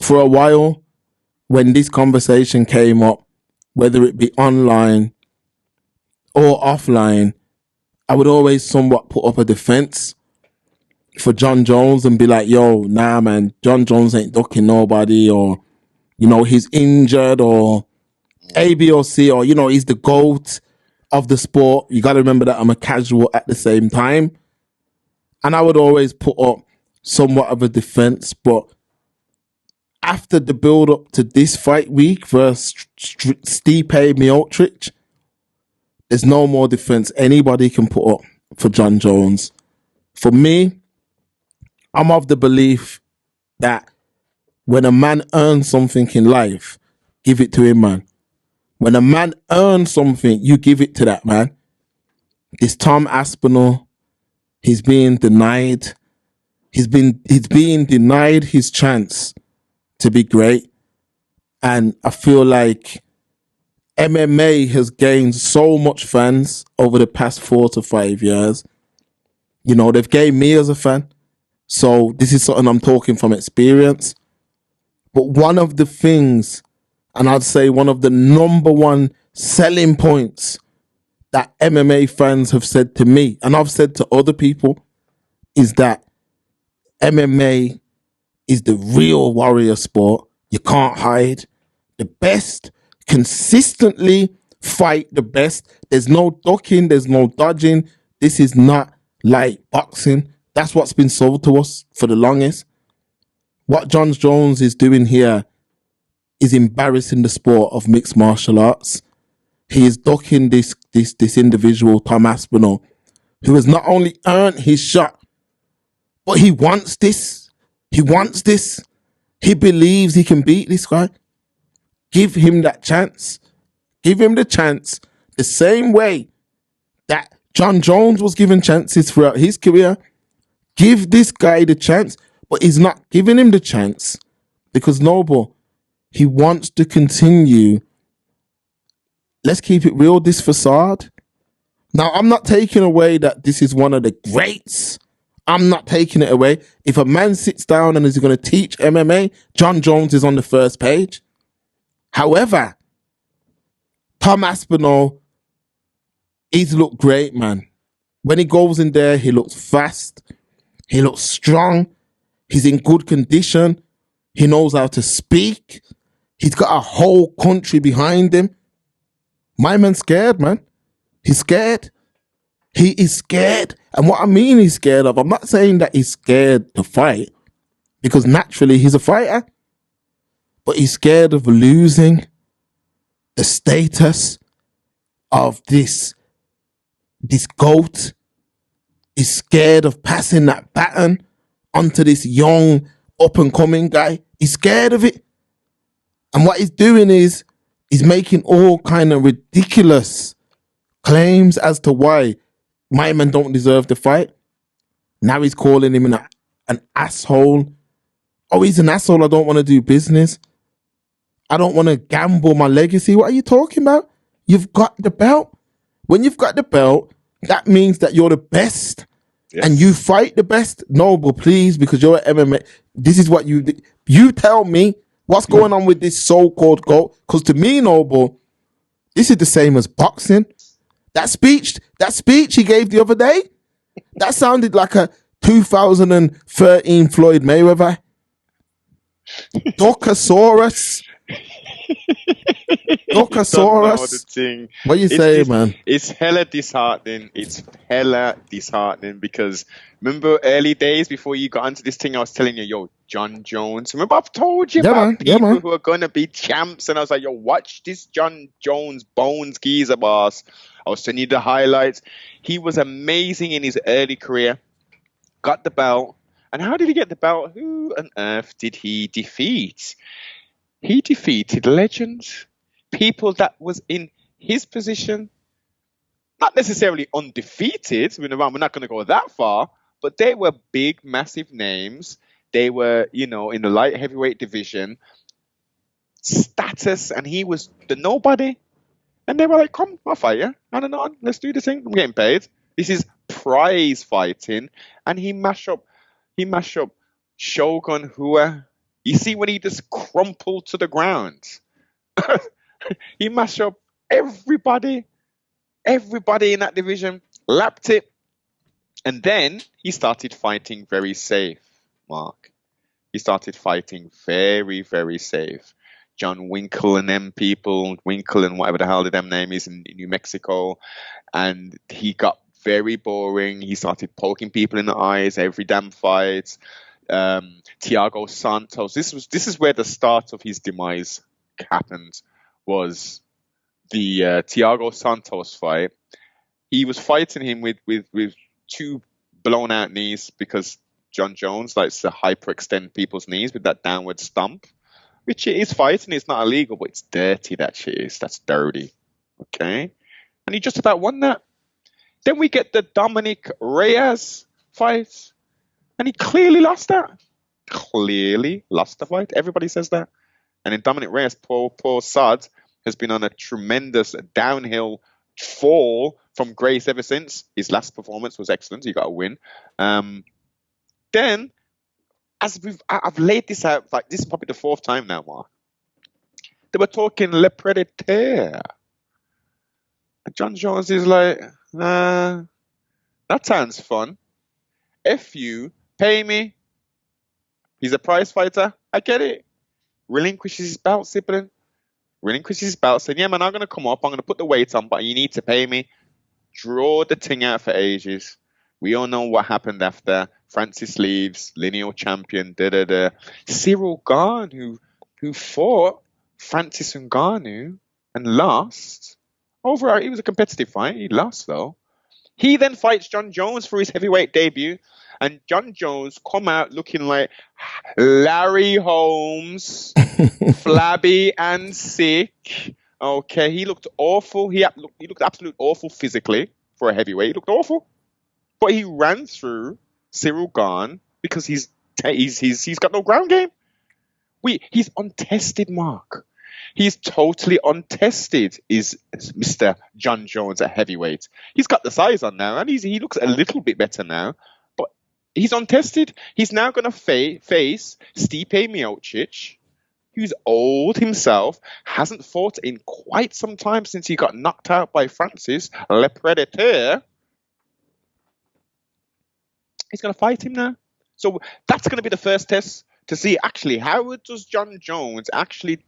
for a while, when this conversation came up, whether it be online or offline, I would always somewhat put up a defense for Jon Jones and be like, yo, nah, man, Jon Jones ain't ducking nobody, or, you know, he's injured, or A, B, or C, or, you know, he's the GOAT of the sport. You got to remember that I'm a casual at the same time. And I would always put up somewhat of a defense. But after the build up to this fight week versus Stipe Miocic, there's no more defense anybody can put up for Jon Jones. For me, I'm of the belief that when a man earns something in life, give it to him, man. When a man earns something, you give it to that man. This Tom Aspinall, he's being denied. He's being denied his chance to be great. And I feel like MMA has gained so much fans over the past 4 to 5 years. You know, they've gained me as a fan. So this is something I'm talking from experience. But one of the things, and I'd say one of the number one selling points that MMA fans have said to me, and I've said to other people, is that MMA is the real warrior sport. You can't hide. The best consistently fight the best. There's no ducking. There's no dodging. This is not like boxing. That's what's been sold to us for the longest. What Jon Jones is doing here is embarrassing the sport of mixed martial arts. He is ducking this individual, Tom Aspinall, who has not only earned his shot, but he wants this. He wants this. He believes he can beat this guy. Give him that chance. Give him the chance the same way that Jon Jones was given chances throughout his career. Give this guy the chance, but he's not giving him the chance because Noble, he wants to continue. Let's keep it real, this facade. Now, I'm not taking away that this is one of the greats. I'm not taking it away. If a man sits down and is going to teach MMA, Jon Jones is on the first page. However, Tom Aspinall, he's looked great, man. When he goes in there, he looks fast. He looks strong. He's in good condition. He knows how to speak. He's got a whole country behind him. My man's scared, man. He's scared. He is scared. And what I mean he's scared of, I'm not saying that he's scared to fight, because naturally he's a fighter. But he's scared of losing the status of this GOAT. He's scared of passing that baton onto this young, up-and-coming guy. He's scared of it. And what he's doing is he's making all kind of ridiculous claims as to why my man don't deserve the fight. Now he's calling him an asshole. Oh, he's an asshole. I don't want to do business. I don't want to gamble my legacy. What are you talking about? You've got the belt. When you've got the belt, that means that you're the best. Yes. And you fight the best. Noble, please, because you're an MMA. This is what you tell me what's going on with this so-called GOAT. Because to me, Noble, this is the same as boxing. That speech he gave the other day, that sounded like a 2013 Floyd Mayweather. Docasaurus. Docasaurus. What you say, man? It's hella disheartening. Because remember early days before you got into this thing, I was telling you, yo, Jon Jones. Remember I've told you about people who are going to be champs, and I was like, yo, watch this Jon Jones bones geezer, boss. I was sending you the highlights. He was amazing in his early career. Got the belt. And how did he get the belt? Who on earth did he defeat? He defeated legends, people that was in his position, not necessarily undefeated. We're not going to go that far, but they were big, massive names. They were, in the light heavyweight division, status, and he was the nobody. And they were like, come, I'll fight you. On, let's do this thing. I'm getting paid. This is prize fighting. And he mashed up Shogun Hua. You see when he just crumpled to the ground. He mashed up everybody in that division, lapped it, and then he started fighting very safe, Mark. He started fighting very, very safe. John Winkle and them people, Winkle and whatever the hell the damn name is in New Mexico, and he got very boring. He started poking people in the eyes every damn fight. Thiago Santos. This is where the start of his demise happened. Was the Thiago Santos fight? He was fighting him with two blown out knees because Jon Jones likes to hyperextend people's knees with that downward stomp, which it is fighting. It's not illegal, but it's dirty. That shit is. That's dirty. Okay, and he just about won that. Then we get the Dominic Reyes fight, and he clearly lost that. Clearly lost the fight. Everybody says that. And then Dominic Reyes, poor Sod, has been on a tremendous downhill fall from grace ever since. His last performance was excellent. He got a win. Then, as I've laid this out, like this is probably the fourth time now, Mark. They were talking Le Predateur. And Jon Jones is like, that sounds fun. F you, pay me. He's a prize fighter. I get it. Relinquishes his belt, sibling. Relinquishes his belt, saying, yeah, man, I'm going to come up. I'm going to put the weight on, but you need to pay me. Draw the thing out for ages. We all know what happened after. Francis leaves, lineal champion, Cyril Gane, who fought Francis Ngannou and lost. Overall, it was a competitive fight. He lost, though. He then fights Jon Jones for his heavyweight debut. And Jon Jones come out looking like Larry Holmes, flabby and sick. Okay, he looked awful. He looked absolutely awful physically for a heavyweight. He looked awful. But he ran through Cyril Gane because he's got no ground game. He's untested, Mark. He's totally untested, is Mr. Jon Jones at heavyweight. He's got the size on now, and he looks a little bit better now. But he's untested. He's now going to face Stipe Miocic, who's old himself, hasn't fought in quite some time since he got knocked out by Francis Le Predateur. He's going to fight him now. So that's going to be the first test to see actually how does Jon Jones actually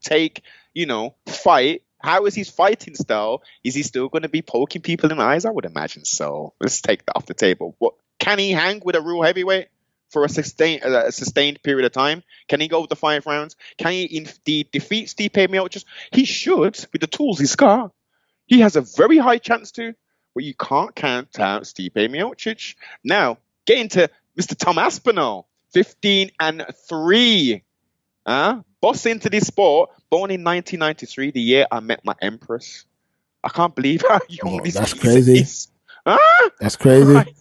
fight. How is his fighting style? Is he still going to be poking people in the eyes? I would imagine so. Let's take that off the table. What can he hang with a real heavyweight for a sustained period of time? Can he go the 5 rounds? Can he indeed defeat Stipe Miocic? He should with the tools he's got. He has a very high chance to, but you can't count out Stipe Miocic. Now, getting to Mr. Tom Aspinall, 15-3. Boss into this sport, born in 1993, the year I met my empress. I can't believe how young this that's crazy. is. That's crazy. Right.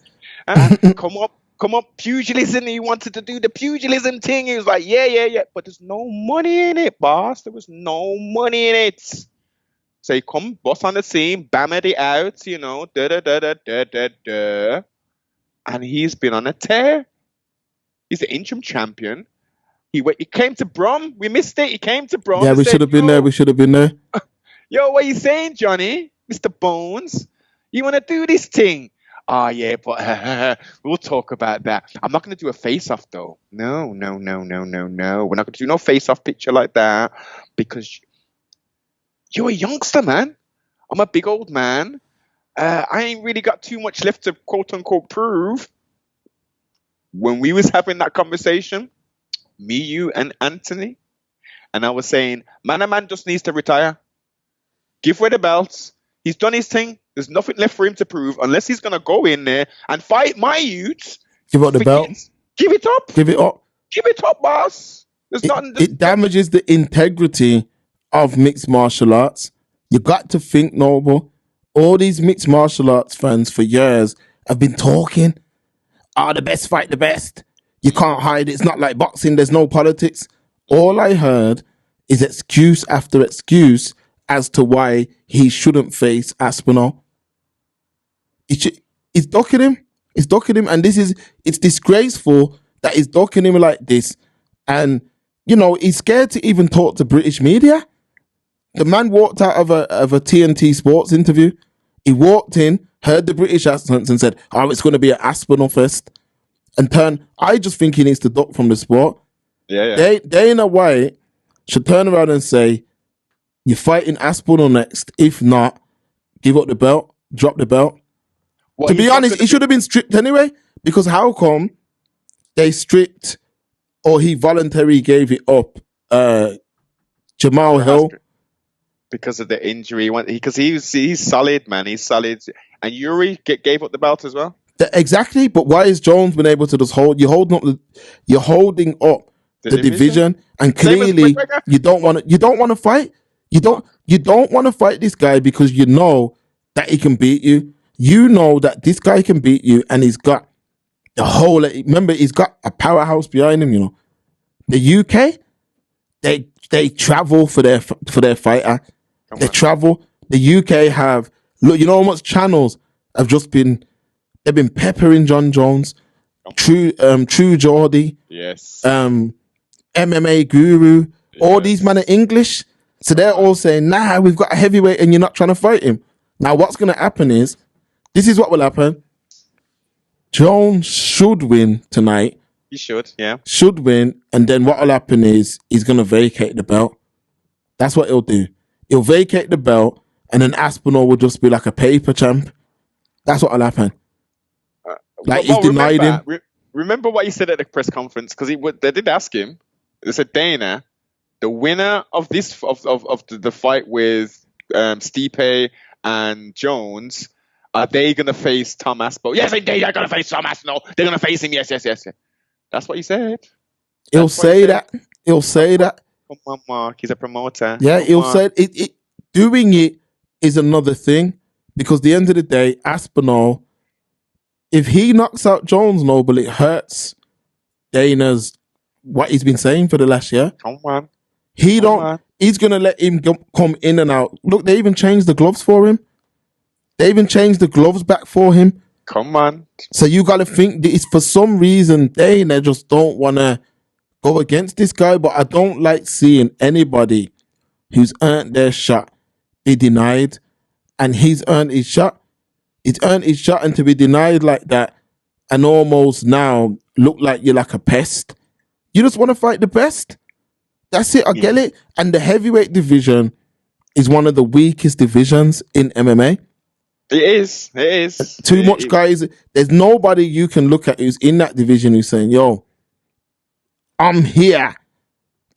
Come up, pugilism. He wanted to do the pugilism thing. He was like, yeah. But there's no money in it, boss. There was no money in it. So he come, boss on the scene, bammed it out, and he's been on a tear. He's the interim champion. He came to Brum. We missed it. He came to Brum. Yeah, we should have been there. We should have been there. Yo, what are you saying, Johnny? Mr. Bones? You want to do this thing? Oh, yeah, but we'll talk about that. I'm not going to do a face-off, though. No. We're not going to do no face-off picture like that because you're a youngster, man. I'm a big old man. I ain't really got too much left to quote-unquote prove. When we was having that conversation, me, you, and Anthony, and I was saying, man just needs to retire. Give away the belts. He's done his thing. There's nothing left for him to prove unless he's going to go in there and fight my youths. Give up the belt. Give it up. Give it up. Give it up, boss. There's nothing. It damages the integrity of mixed martial arts. You got to think, Noble. All these mixed martial arts fans for years have been talking. The best fight the best. You can't hide it. It's not like boxing. There's no politics. All I heard is excuse after excuse as to why he shouldn't face Aspinall. He's docking him. He's docking him. And it's disgraceful that he's docking him like this. And he's scared to even talk to British media. The man walked out of a TNT Sports interview. He walked in, heard the British accents and said, "Oh, it's going to be an Aspinall fest," and turned. I just think he needs to duck from the sport. Yeah. Dana White should turn around and say, "You're fighting Aspinall next. If not, give up the belt, drop the belt." To be honest, he should have been stripped anyway, because how come they stripped or he voluntarily gave it up Jamal Hill? Because of the injury. Because he's solid, man. He's solid. And Yuri gave up the belt as well. Exactly, but why has Jones been able to just hold? You're holding up the division, and clearly you don't want to fight. You don't want to fight this guy because you know that he can beat you. You know that this guy can beat you, and he's got the whole. Remember, he's got a powerhouse behind him. You know, the UK, they travel for their fighter. They travel. The UK have look. You know how much channels have just been. They've been peppering Jon Jones, True Geordie, yes, MMA Guru. Yes. All these men are English, so they're all saying, "Nah, we've got a heavyweight, and you're not trying to fight him." Now, what's going to happen is, this is what will happen. Jones should win tonight. He should, yeah. Should win, and then what will happen is he's going to vacate the belt. That's what he'll do. He'll vacate the belt, and then Aspinall will just be like a paper champ. That's what will happen. He's denied him. Remember what he said at the press conference? Because they did ask him. They said, "Dana, the winner of this of the fight with Stipe and Jones, are they going to face Tom Aspinall?" "Yes, indeed, they're going to face Tom Aspinall. They're going to face him. Yes. That's what he said. He'll say that. He'll say that. Come on, Mark. He's a promoter. Yeah, he'll say it. Doing it is another thing, because at the end of the day, Aspinall, if he knocks out Jones, but it hurts Dana's what he's been saying for the last year. Come on. He's going to let him come in and out. Look, they even changed the gloves for him. They even changed the gloves back for him. Come on. So you got to think that it's for some reason Dana just don't want to go against this guy. But I don't like seeing anybody who's earned their shot be denied. And he's earned his shot. He's earned his shot, and to be denied like that and almost now look like you're like a pest. You just want to fight the best. That's it. I get it. And the heavyweight division is one of the weakest divisions in MMA. It is. Too much guys. There's nobody you can look at who's in that division who's saying, "Yo, I'm here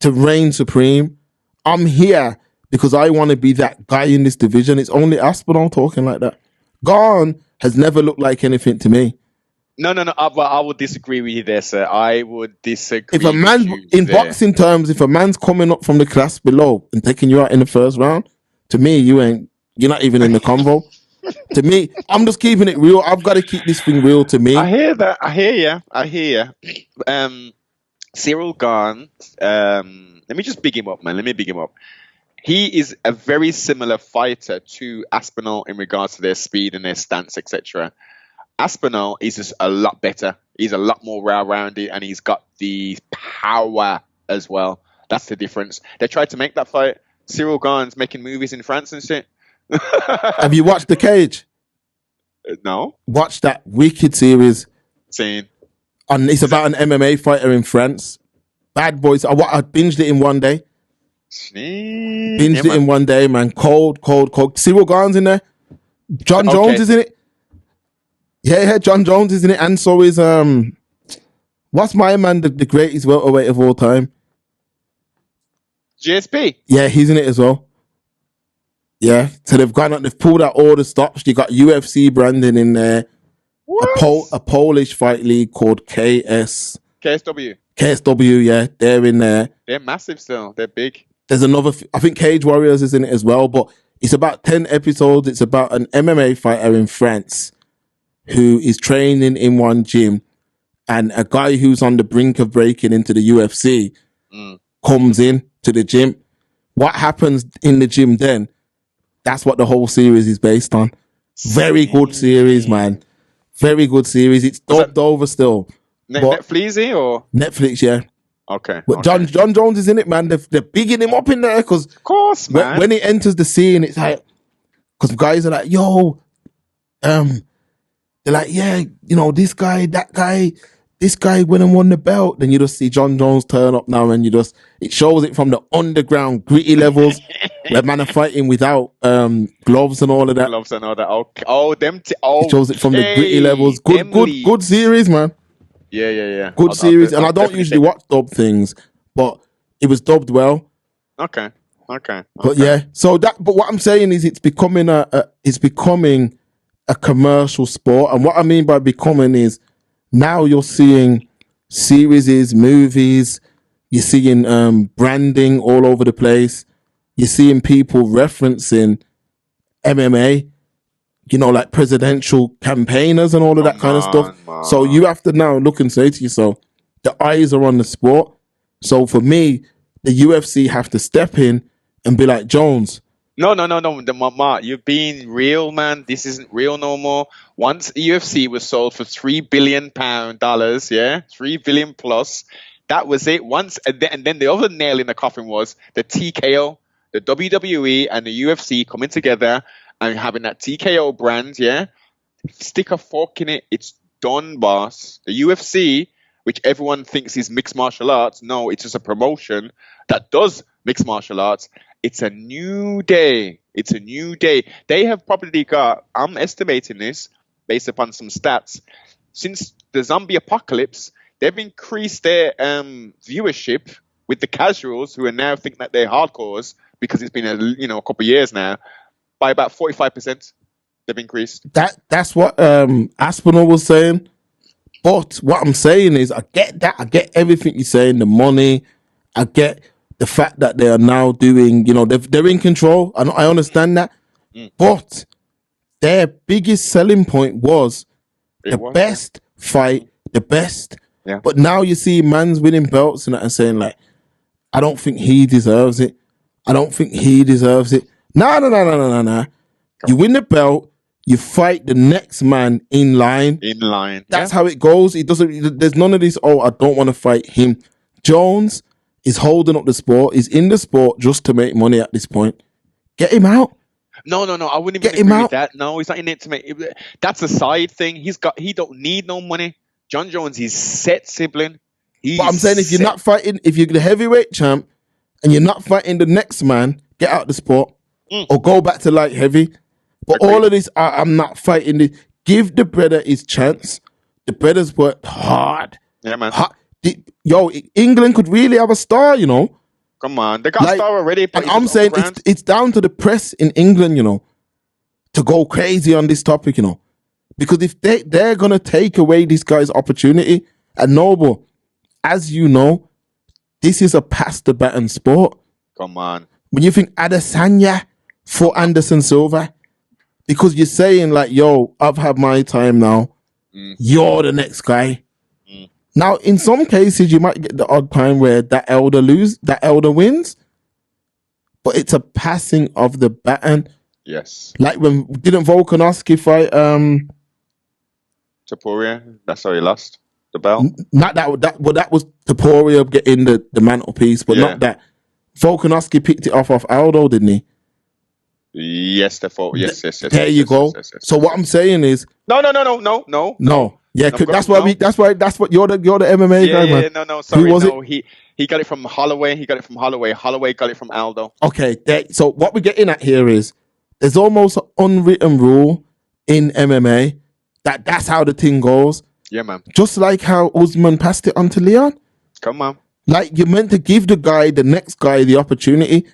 to reign supreme. I'm here because I want to be that guy in this division." It's only Aspinall talking like that. Gone has never looked like anything to me. No. I would disagree with you there, sir. I would disagree. If a man's in boxing terms, if a man's coming up from the class below and taking you out in the first round, to me, you're not even in the convo. To me, I'm just keeping it real. I've got to keep this thing real to me. I hear that. I hear you. Cyril Gane, let me just big him up, man. Let me big him up. He is a very similar fighter to Aspinall in regards to their speed and their stance, etc. Aspinall is just a lot better. He's a lot more well-rounded, and he's got the power as well. That's the difference. They tried to make that fight. Cyril Gane's making movies in France and shit. Have you watched The Cage? No. Watch that wicked series. Seen. And it's about an MMA fighter in France. Bad boys. I binged it in one day. Binged it in one day, man. Cold. Cyril Gane's in there. Jon Jones is in it. Yeah, Jon Jones is in it. And so is, what's my man, the greatest welterweight of all time? GSP. Yeah, he's in it as well. Yeah, so they've pulled out all the stops. You got UFC branding in there. What? A Polish fight league called KSW, yeah, they're in there. They're massive still. They're big. There's another, I think Cage Warriors is in it as well, but it's about 10 episodes. It's about an MMA fighter in France who is training in one gym, and a guy who's on the brink of breaking into the UFC comes in to the gym. What happens in the gym then? That's what the whole series is based on. Very good series, man. Very good series. It's dubbed over still. Netflix or? Netflix, yeah. Okay. But Okay. Jon Jones is in it, man. They're bigging him up in there because Of course, man. when he enters the scene, it's like, because guys are like, yo, they're like, yeah, you know, this guy, that guy, this guy went and won the belt. Then you just see Jon Jones turn up now, and it shows it from the underground gritty levels where man are fighting without gloves and all of that. Gloves and all that. Okay. Oh, It shows it from the gritty levels. Good series, man. Yeah. Good series. And I don't usually watch dub things, but it was dubbed well. Okay. But yeah, but what I'm saying is it's becoming a commercial sport. And what I mean by becoming is now you're seeing series, movies, you're seeing branding all over the place. You're seeing people referencing MMA, you know, like presidential campaigners and all of that kind of stuff. Man. So you have to now look and say to yourself, the eyes are on the sport. So for me, the UFC have to step in and be like, Jones. No. You're being real, man. This isn't real no more. Once UFC was sold for $3 billion, yeah, 3 billion plus. That was it. And then the other nail in the coffin was the TKO, the WWE and the UFC coming together and having that TKO brand, yeah. Stick a fork in it. It's done, boss. The UFC, which everyone thinks is mixed martial arts, no, it's just a promotion that does mixed martial arts. It's a new day. They have probably got, I'm estimating this based upon some stats, since the zombie apocalypse, they've increased their viewership with the casuals who are now thinking that they're hardcores because it's been a couple of years now, by about 45%. They've increased. That's what Aspinall was saying. But what I'm saying is, I get that. I get everything you're saying. The money. I get the fact that they are now doing. They're in control. I understand that. But their biggest selling point was best fight, the best. Yeah. But now you see man's winning belts and saying like, I don't think he deserves it. No. You win the belt. You fight the next man in line. That's how it goes. It doesn't. There's none of this. Oh, I don't want to fight him. Jones is holding up the sport. He's in the sport just to make money at this point. Get him out. No. I wouldn't even agree with that. No, he's not in it to make. That's a side thing. He don't need no money. Jon Jones, he's set sibling. But I'm saying if you're not fighting, if you're the heavyweight champ and you're not fighting the next man, get out the sport or go back to light heavy. But all of this, I'm not fighting this. Give the brother his chance. The brother's worked hard. Yeah, man. England could really have a star, Come on. They got a star already. And I'm saying it's down to the press in England, to go crazy on this topic, Because if they're going to take away this guy's opportunity, and Noble, as you know, this is a pass the baton sport. Come on. When you think Adesanya for Anderson Silva, because you're saying like, yo, I've had my time now. You're the next guy. Now, in some cases, you might get the odd time where that elder wins, but it's a passing of the baton. Yes. Like when didn't Volkanovski fight Topuria? That's how he lost the belt. Not that. Well, that was Topuria getting the mantelpiece, but not that. Volkanovski picked it off Aldo, didn't he? Yes, yes. There you go. Yes. So what I'm saying is, no. Yeah, that's what you're the MMA guy, man. Yeah, no. Sorry, no. He got it from Holloway. Holloway got it from Aldo. Okay, so what we're getting at here is there's almost an unwritten rule in MMA that's how the thing goes. Yeah, man. Just like how Usman passed it on to Leon. Come on. Like you're meant to give the next guy the opportunity.